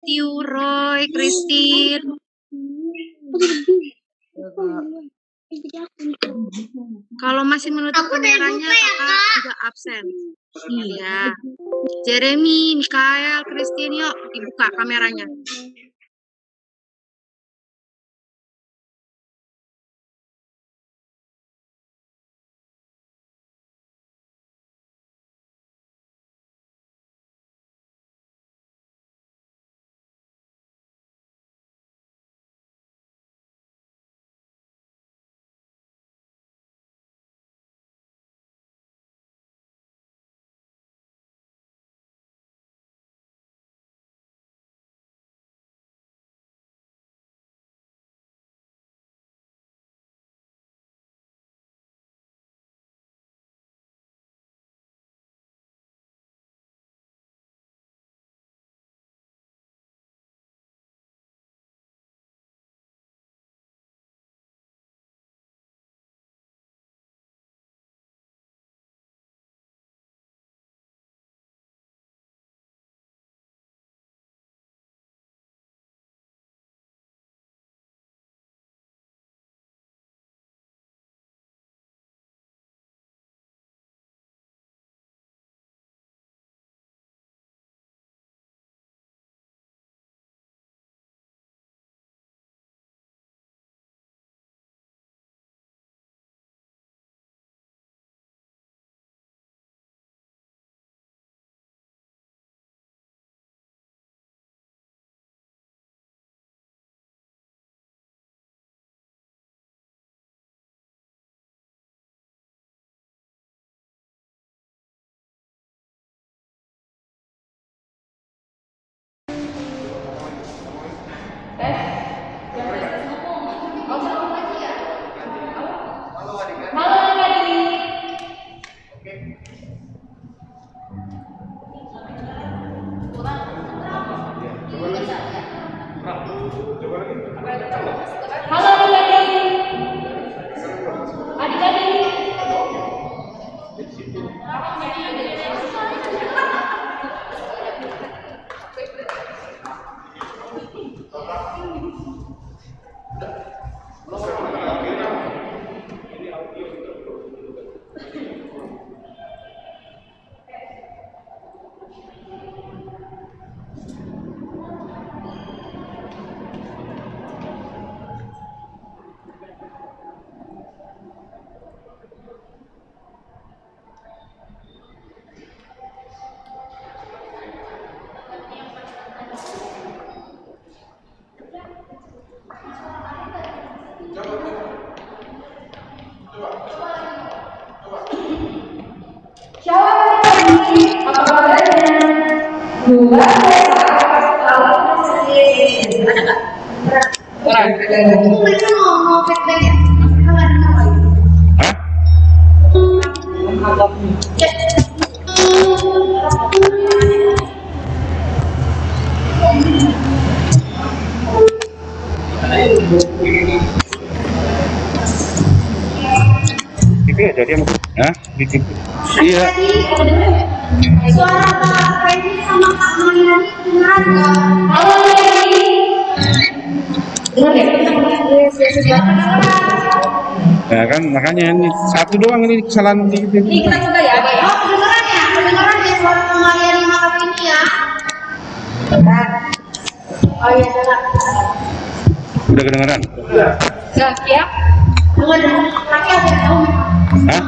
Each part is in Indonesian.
You, Roy, Christine. Kalau masih menutup kameranya, kakak juga absen. Iya. Jeremy, Mikael, Christine, yuk dibuka kameranya. Itu ya jadi di TV. Iya. Suara Kak Feni sama Kak Mariani dengar nggak? Halo Feni. Dengar ya? Nah kan makanya ini satu doang ini kesalahan di TV. Ini kita coba ya, Pak. Oh, kedengeran ya suara Kak Mariani sama Kak Feni ya. Oh iya, dengar. Udah kedengeran? Udah, ya. Tunggu dulu, laki agak jauh. Hah?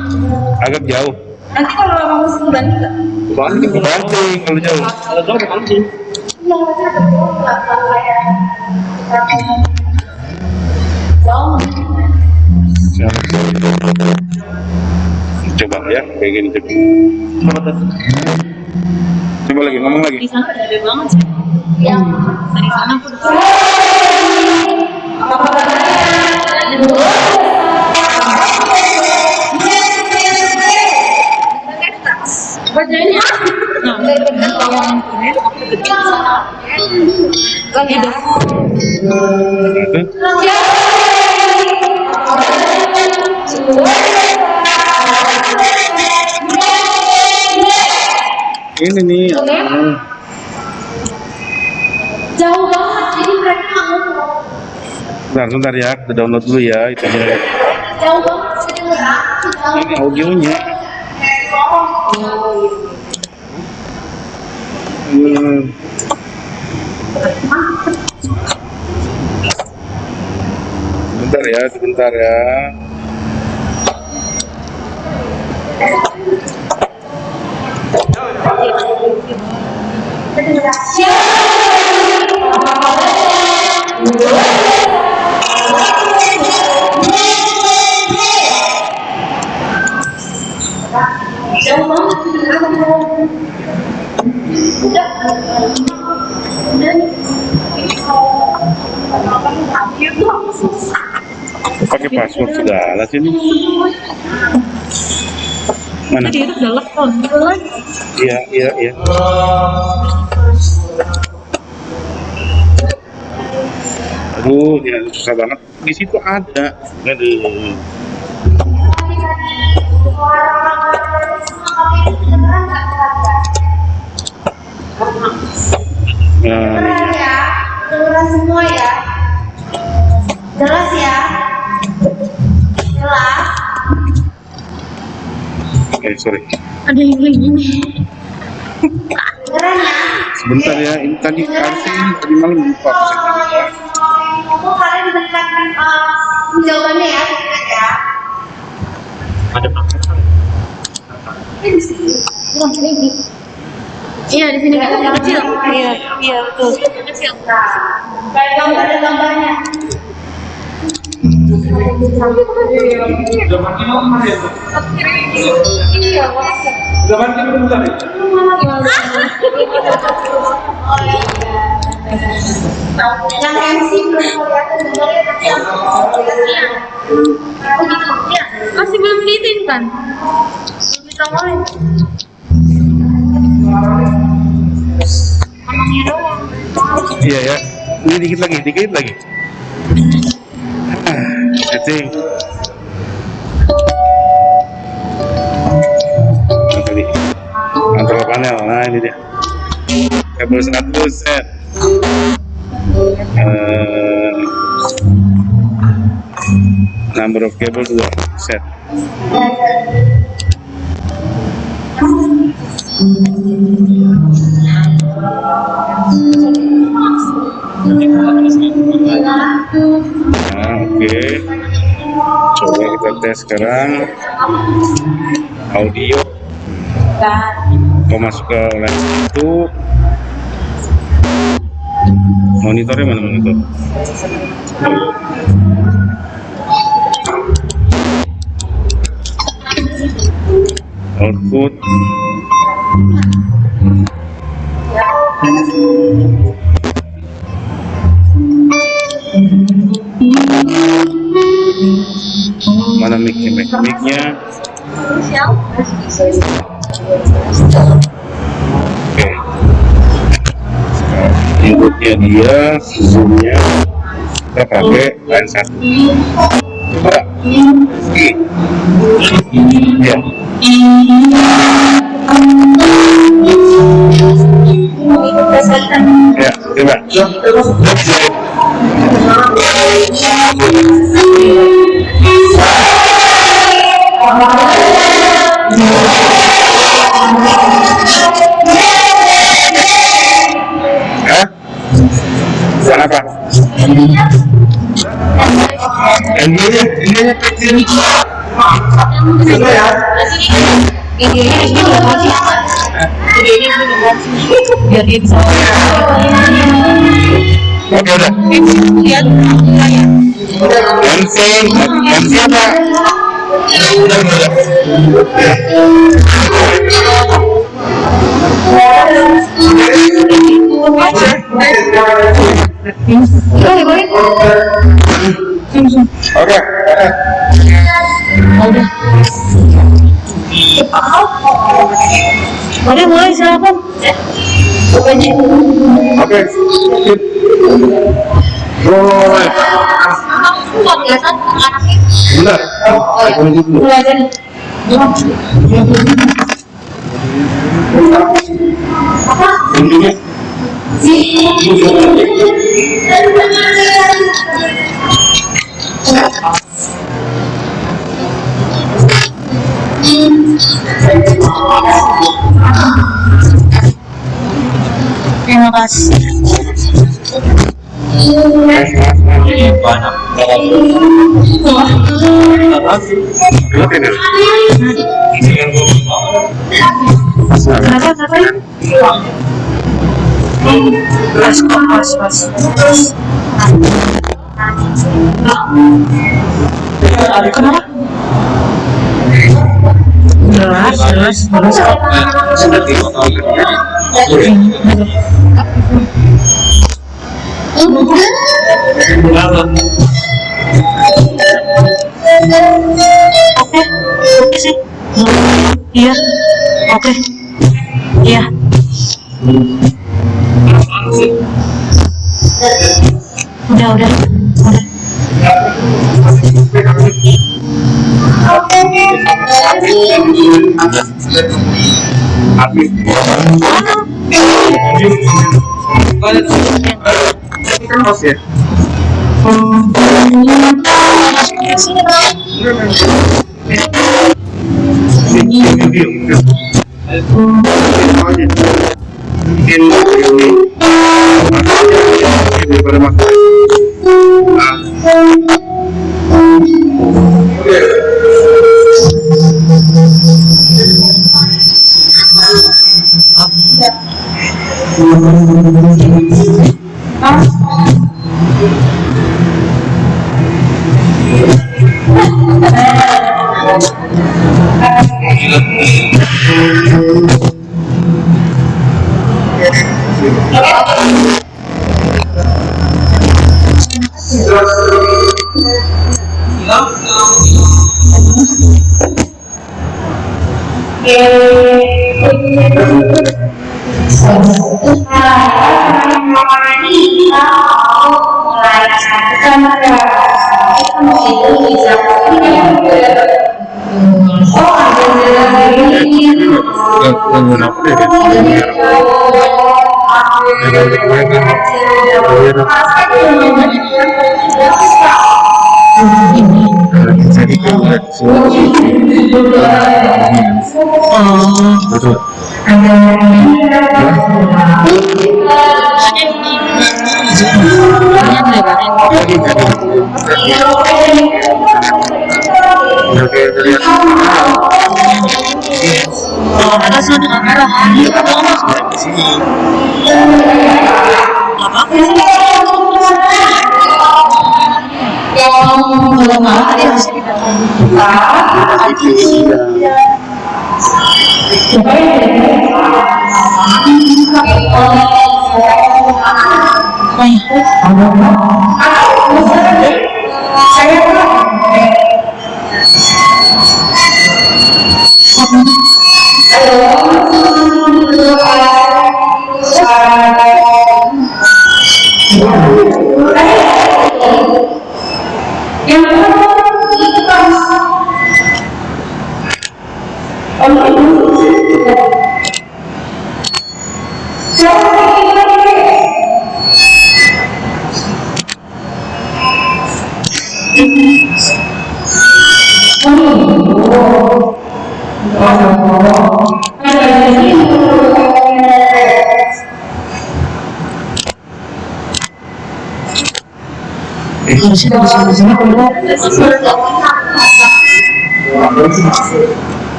Agak jauh. Nanti kalau mau bantu nggak? Banting kalau jauh. Kalau jauh banting. Iya, nanti ada jauh nggak kalau kayak jauh. Coba ya, kayak gini coba. Coba lagi, ngomong lagi. Di sana ada banget sih. Ya, dari sana pun. Apa kabarnya? Bajunya, nah, yang kuning, aku gede sana. Lagi ada. Ini nih. Jauh banget, jadi mereka nggak ngomong. Sebentar ya, kita download dulu ya itu aja. Jauh banget, jadi mereka. Ini audionya. Sebentar ya. Jauh banget, Pakai password segala sini. Mana? Tadi itu udah lekon. Iya. Aduh, ya susah banget. Di situ ada. Aduh. Dengeran ya, dengeran semua ya. Jelas ya. Jelas. Sorry. Ada yang kayak gini. Dengeran ya. Sebentar ya, ini tadi tadi malam lupa. Ngomong kalian dengarkan jawabannya ya, ya. Ada Iya, di sini kan kecil. Iya betul. Kecil. Gambar ada gambarnya. Yang MC belum kelihatan gambarnya tapi yang Masih belum diitin kan? Belum ditongolin. Ngomongnya doang. Iya ya. Ini dikit lagi. Setting. Tadi kontrol panel. Nah ini dia. Kabel 100 set. Number of cable 2 set. Oke. Coba kita tes sekarang audio. Mau masuk ke lens itu. Monitornya mana monitor? Output. Mana mic-nya? Oke. Inputnya dia, zoomnya kita pakai lens 1. Ya. Ya, coba. Kenapa? Ini kecil. Coba ya. Biar dia bisa Oke udah. lihat MC apa? Oke. Udah mulai silakan. Oke. Mulai. Benar. Mulai aja nih. Intinya Terima kasih. Kenapa? Jelas. Oke sih. Iya. Oke. Iya. Udah.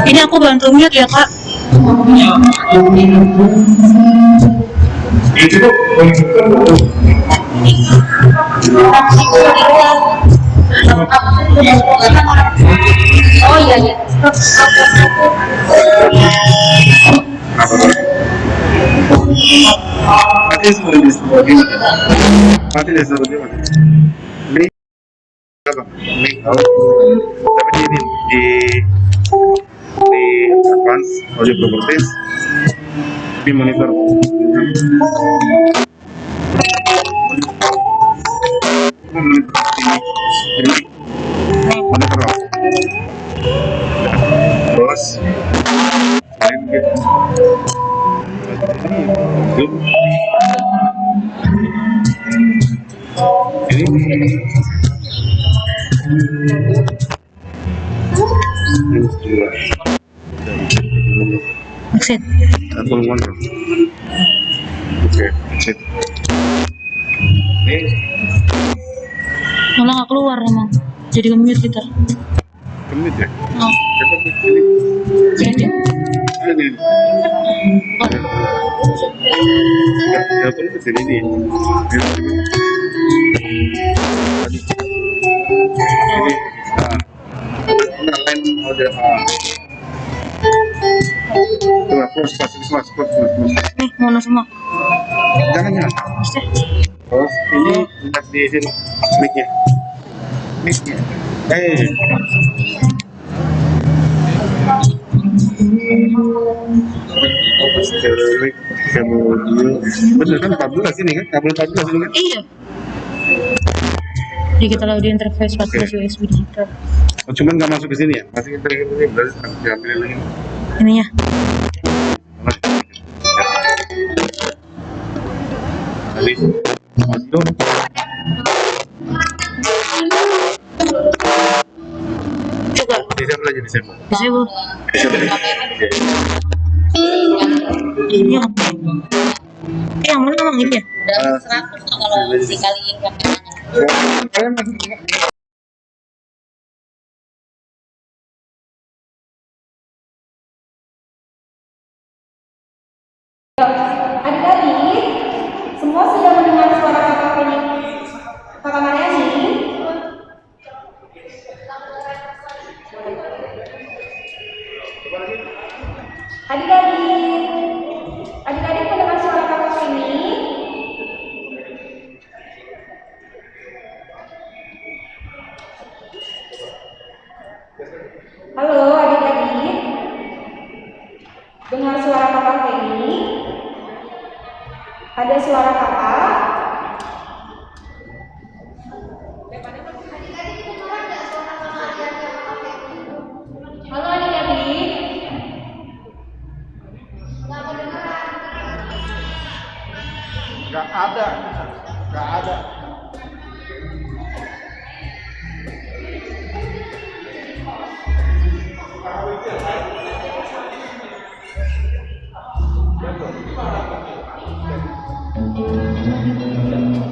Ini aku bantu mute ya kak. Oh iya ya. Mati deh sebenarnya mati. Ini apa? Ini tapi di advance audio properties di monitor. Ini monitor apa? Terus lain gitu. Ini Exit. Apple One. Oke, exit. Ini Malah nggak keluar emang. Jadi nge-mute kita. kemit ya? Oh. Coba ini. Jadi. Ini. Oh. Ya, perlu ke sini nih. Ini. Nah, lain udah. Coba close Nih, mana semua? Jangan. Pasti. Terus ini lihat di sini mic-nya. Bener kan 14 ini kan? Kabel 14 ini kan? Iya. Jadi kita lagi di interface 14 USB digital. Oh, cuman nggak masuk ke sini ya? Masih kita ini berarti diambil lagi. Ininya. Tadi masuk. Coba. Disable aja disable. Disable. Ini apa? Yang mana emang ini ya? Udah 100 tuh kalau dikaliin kameranya. Adik-adik, semua sudah mendengar suara kakak Mariani? Adik-adik mendengar suara kakak ini? Halo adik-adik, dengar suara kakak ini? Ada suara kakak? Halo adik-adik. Nggak ada.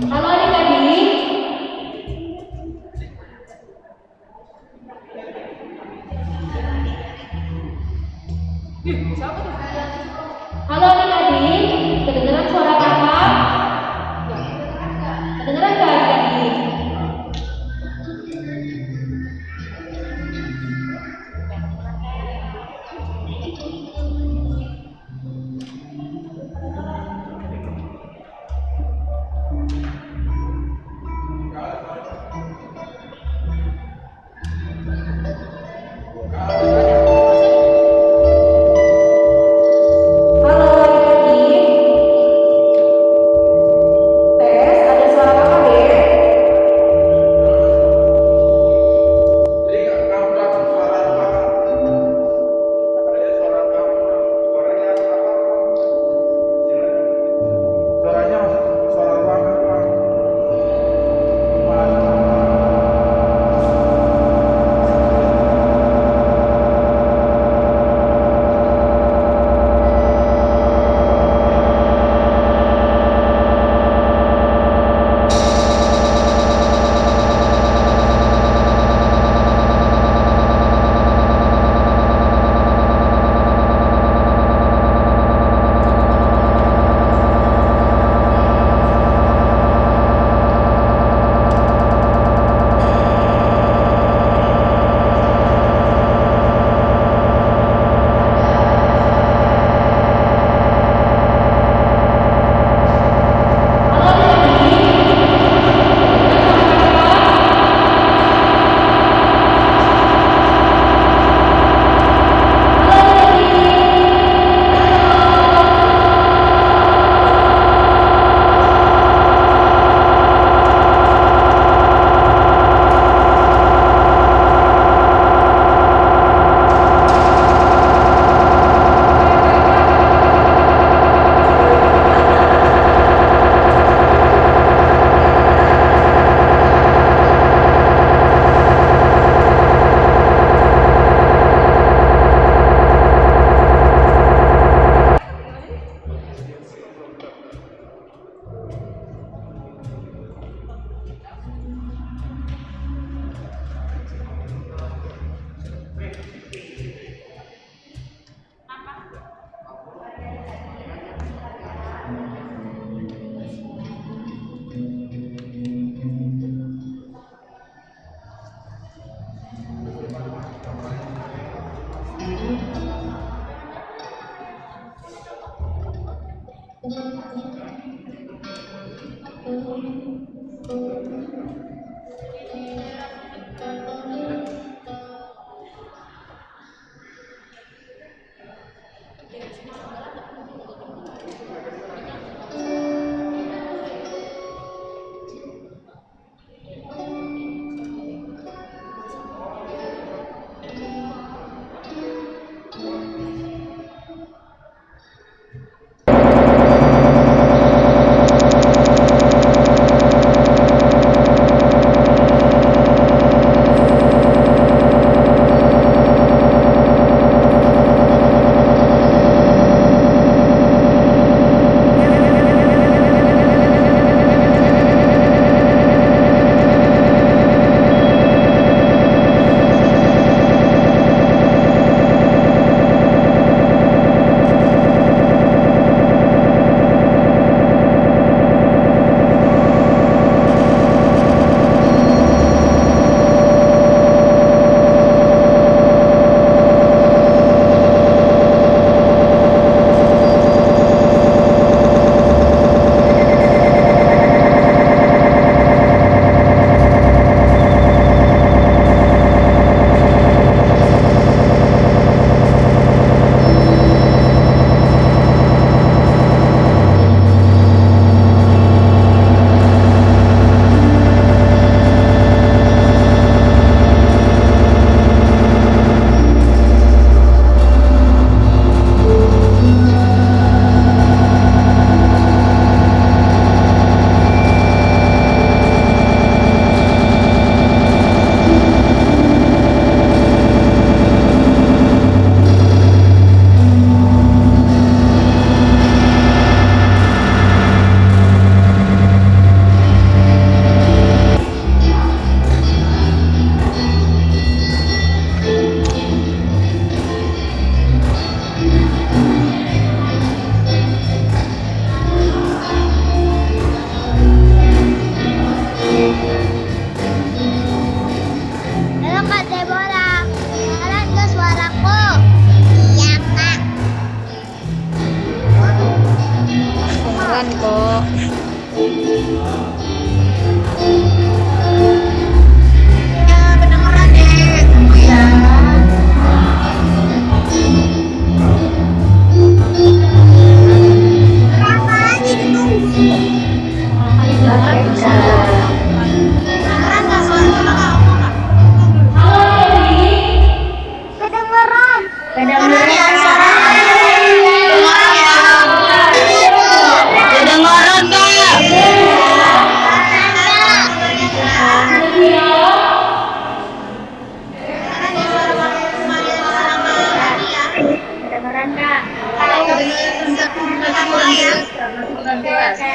Halo adik-adik. Halo adik-adik,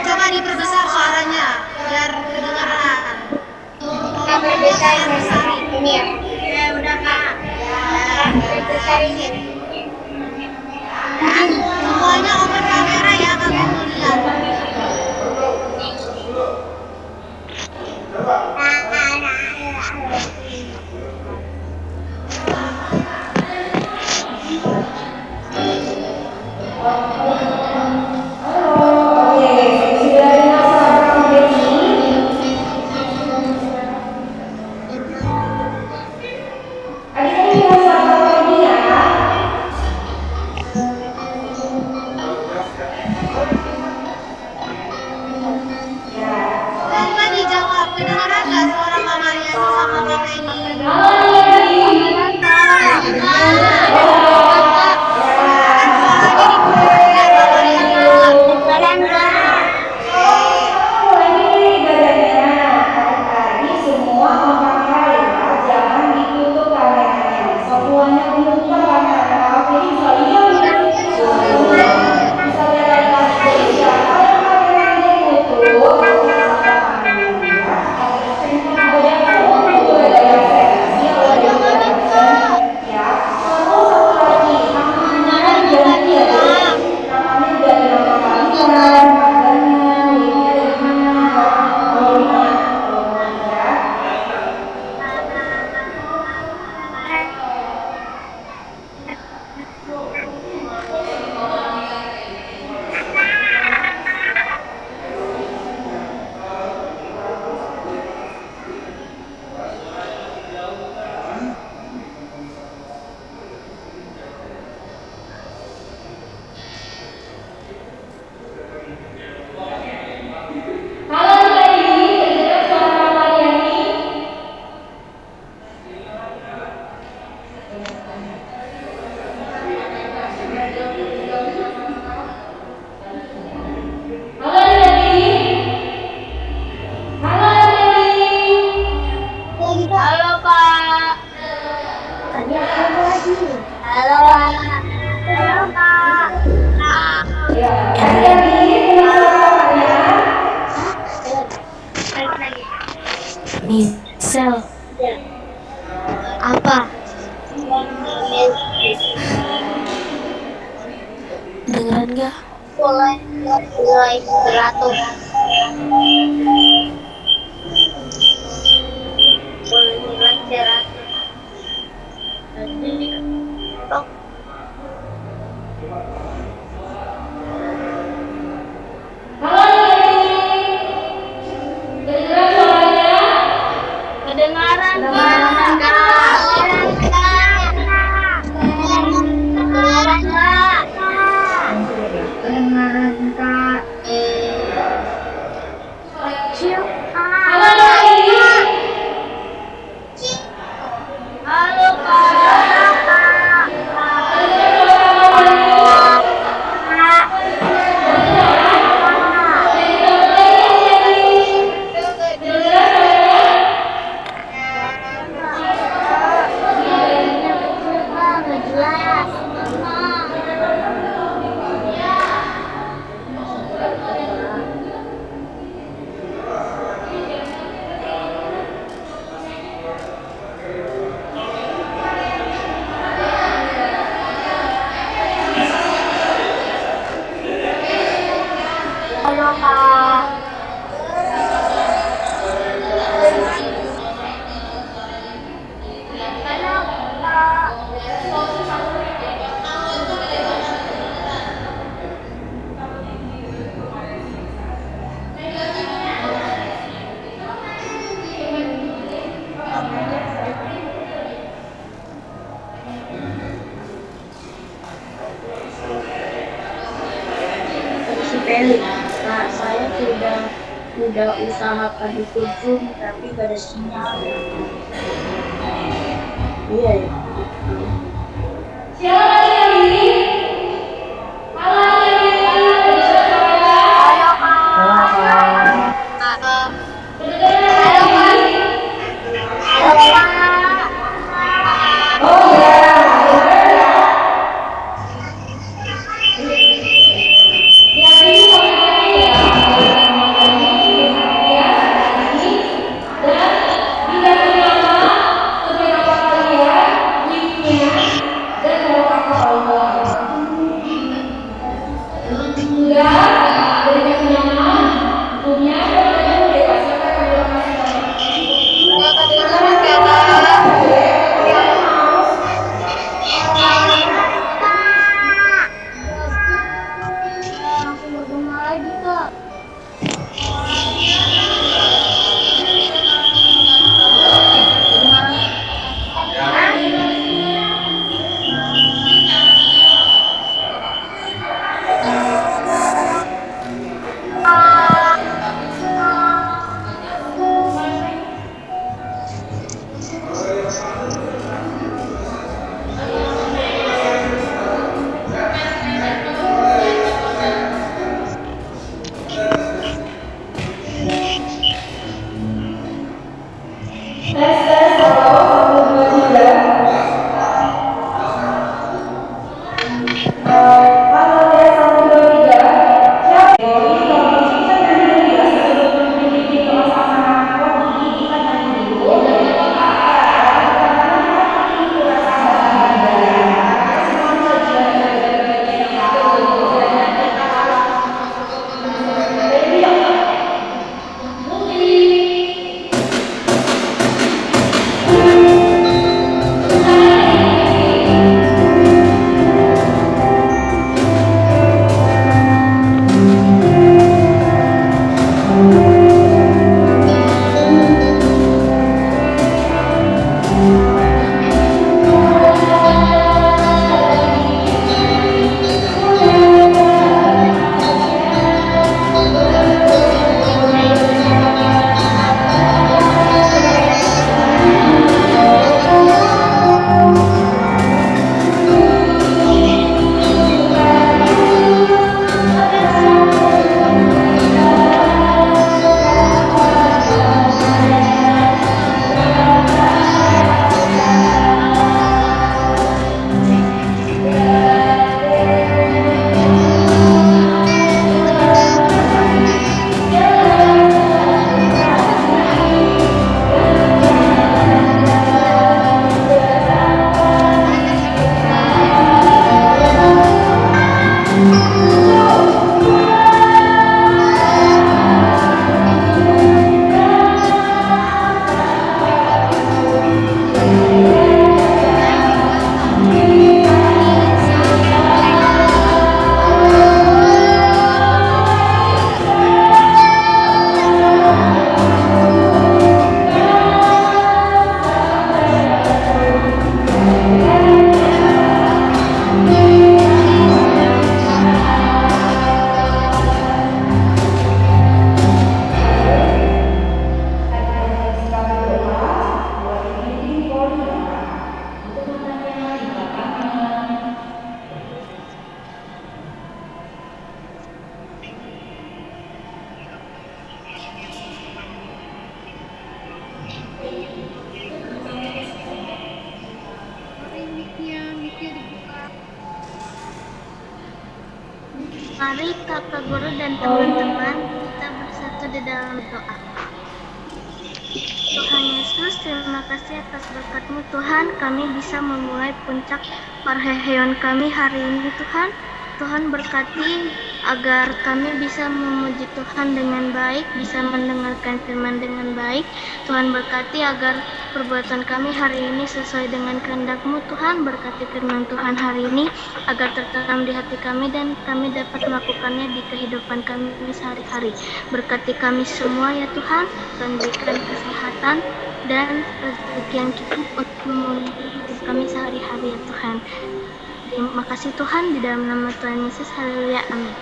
Coba diperbesar suaranya biar kedengaran. Perbesar ini ya. Ya udah Kak. Perbesar ini. Semuanya open kamera ya Kakak mau lihat. Coba dijawab, kedengaran nggak suara Mama Riani sama Kak Feni? Misal Apa? dengeran gak? Mulai 100. Nilai 100. Oh, kedengaran Kak. Kecil. Halo Kak. Sepele, Kak, saya sudah usahakan ikut Zoom tapi gak ada sinyal. Iya ya. Mari kakak guru dan teman-teman kita bersatu di dalam doa. Tuhan Yesus, terima kasih atas berkat-Mu Tuhan, kami bisa memulai puncak perheheon kami hari ini Tuhan. Tuhan berkati agar kami bisa memuji Tuhan dengan baik, bisa mendengarkan firman dengan baik. Tuhan berkati agar perbuatan kami hari ini sesuai dengan kehendak-Mu Tuhan. Berkati firman Tuhan hari ini agar tertanam di hati kami dan kami dapat melakukannya di kehidupan kami sehari-hari. Berkati kami semua ya Tuhan, dan berikan kesehatan dan rezeki yang cukup untuk memenuhi hidup kami sehari-hari ya Tuhan. Terima kasih Tuhan, di dalam nama Tuhan Yesus, haleluya, amin.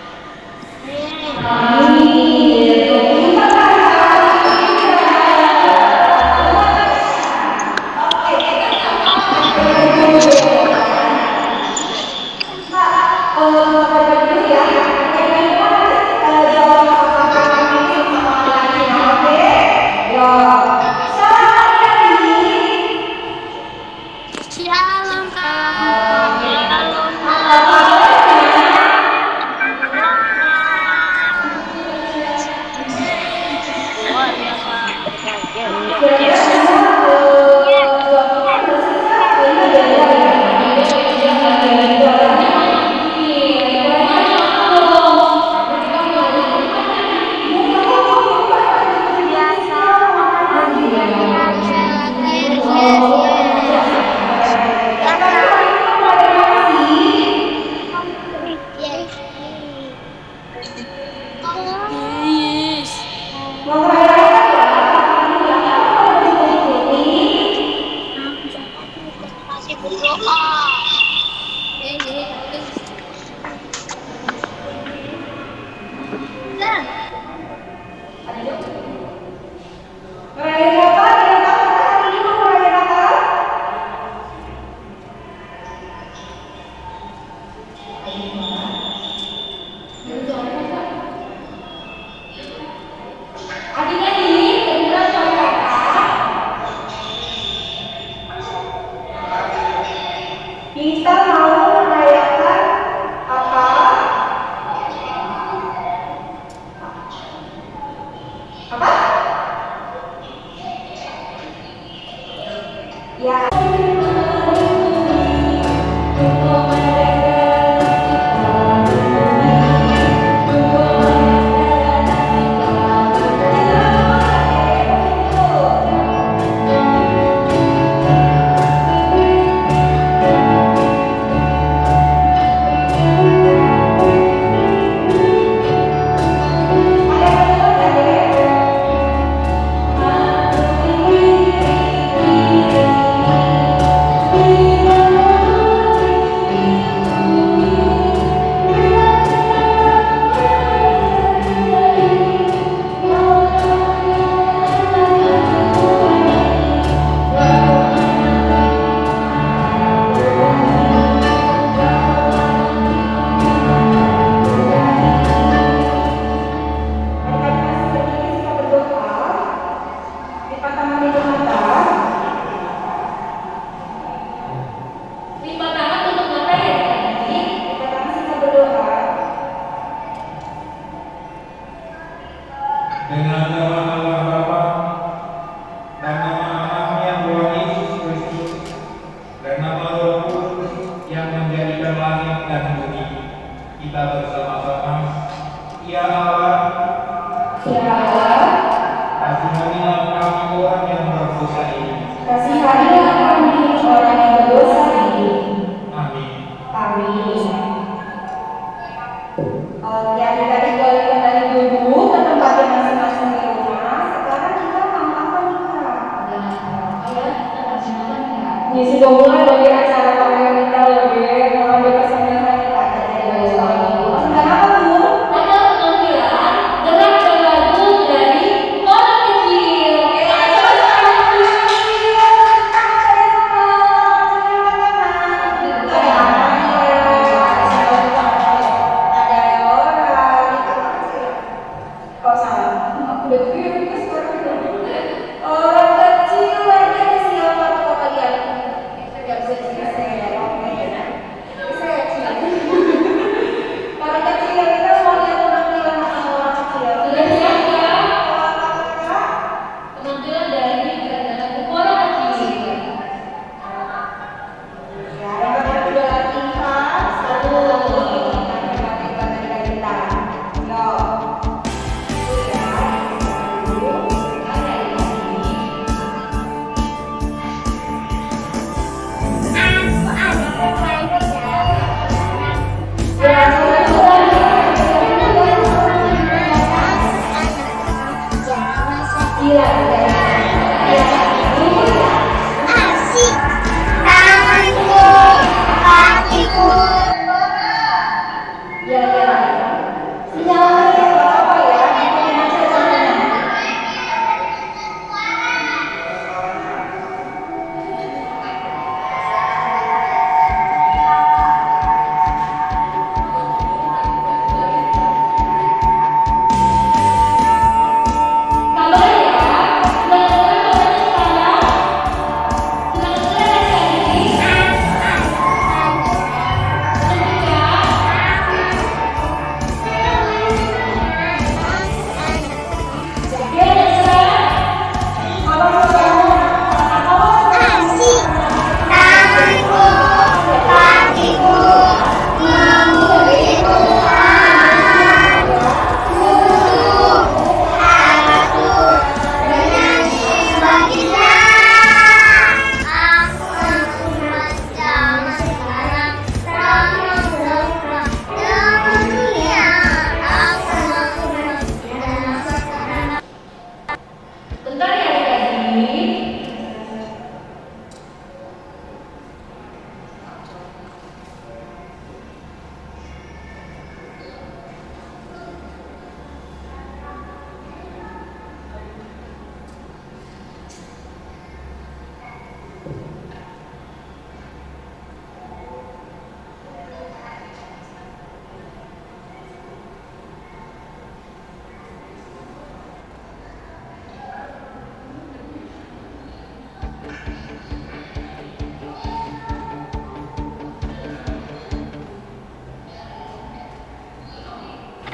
Shalom Kita mau merayakan apa? Apa? Ya. Dengan nama Allah Bapa dan nama Anaknya Tuhan Yesus Kristus dan nama Roh Kudus yang menjadikan langit dan bumi, kita bersama-sama, ya Allah, kasihanilah kami orang yang berdosa ini. Kasihanilah kami orang yang berdosa ini. Amin. Amin. Ya, adik-adik boleh kembali dulu ke tempat yang masing-masing di rumah. Sekarang kita mau apa nih Kak? Ya, sudah mulai lagi acara pameran kita lagi. Kalau ada kesempatan kita sebentar apa Bu? Ada penampilan gerak lagu dari orang kecil. Orang kecil yang kita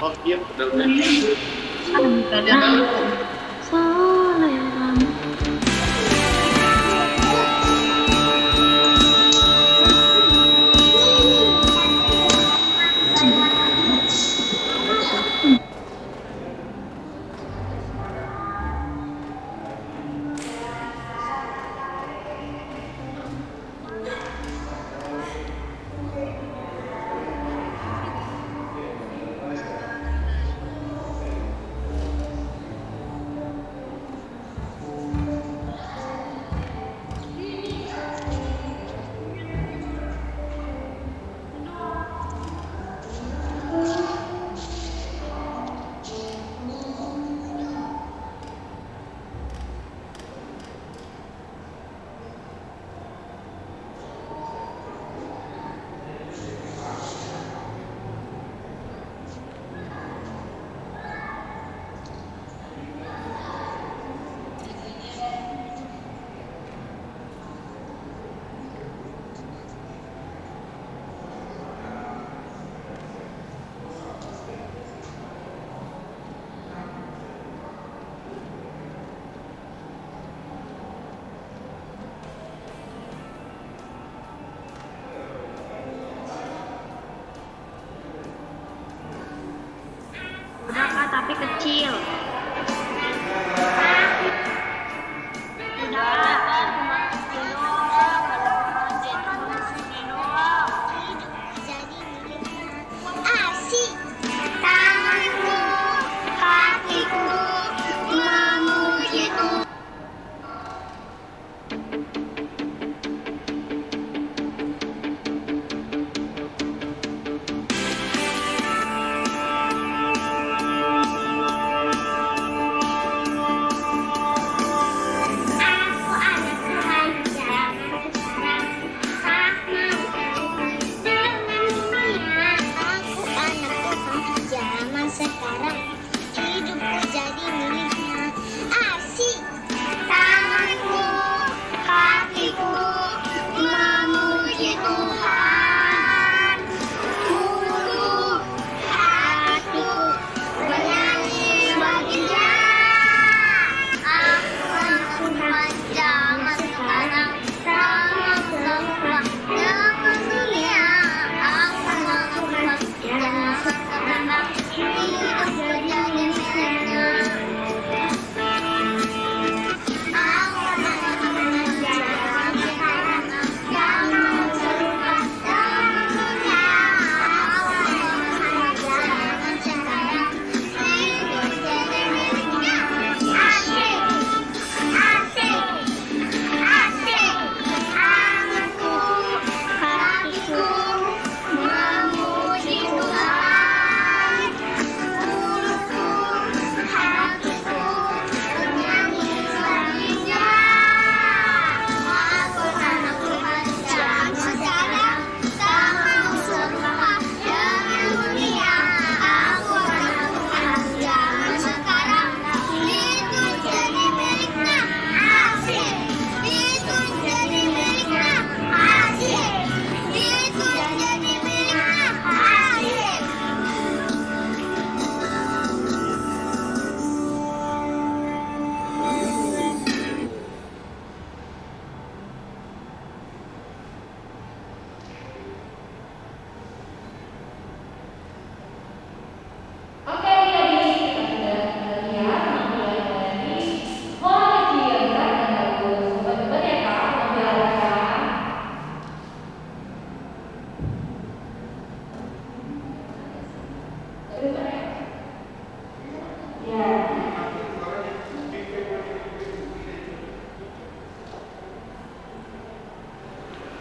Oh iya, udah.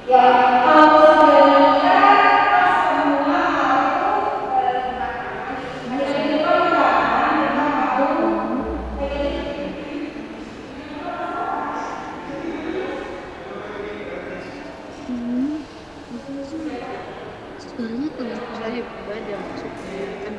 Ya, kalau sebenarnya semua hal itu menjadi perbedaan dengan mau Suaranya tengah saya beda maksudnya kan.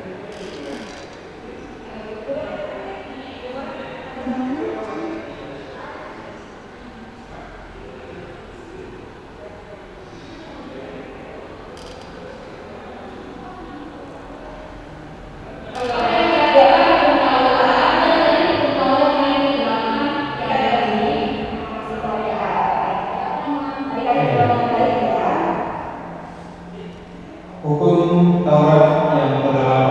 Hukum Taurat yang ke-8.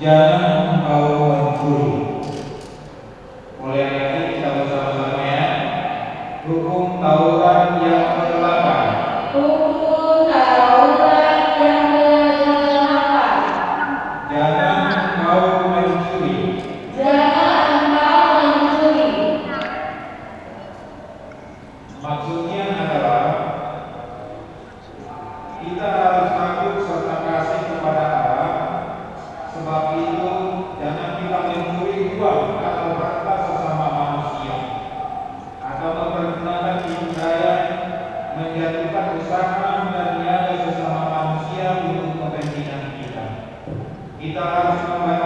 Jangan engkau mencuri. Mulai lagi kita bersama-sama ya. Hukum Taurat yang ke-8. hukum Taurat yang ke-8. Jangan engkau mencuri. Jangan engkau mencuri. Maksudnya adalah kita harus takut serta kasih kepada Allah. Sebab itu jangan kita mencuri uang atau harta sesama manusia, atau mempergunakan kebudayaan menjatuhkan usaha dan niaga sesama manusia untuk kepentingan kita. Kita harus membaca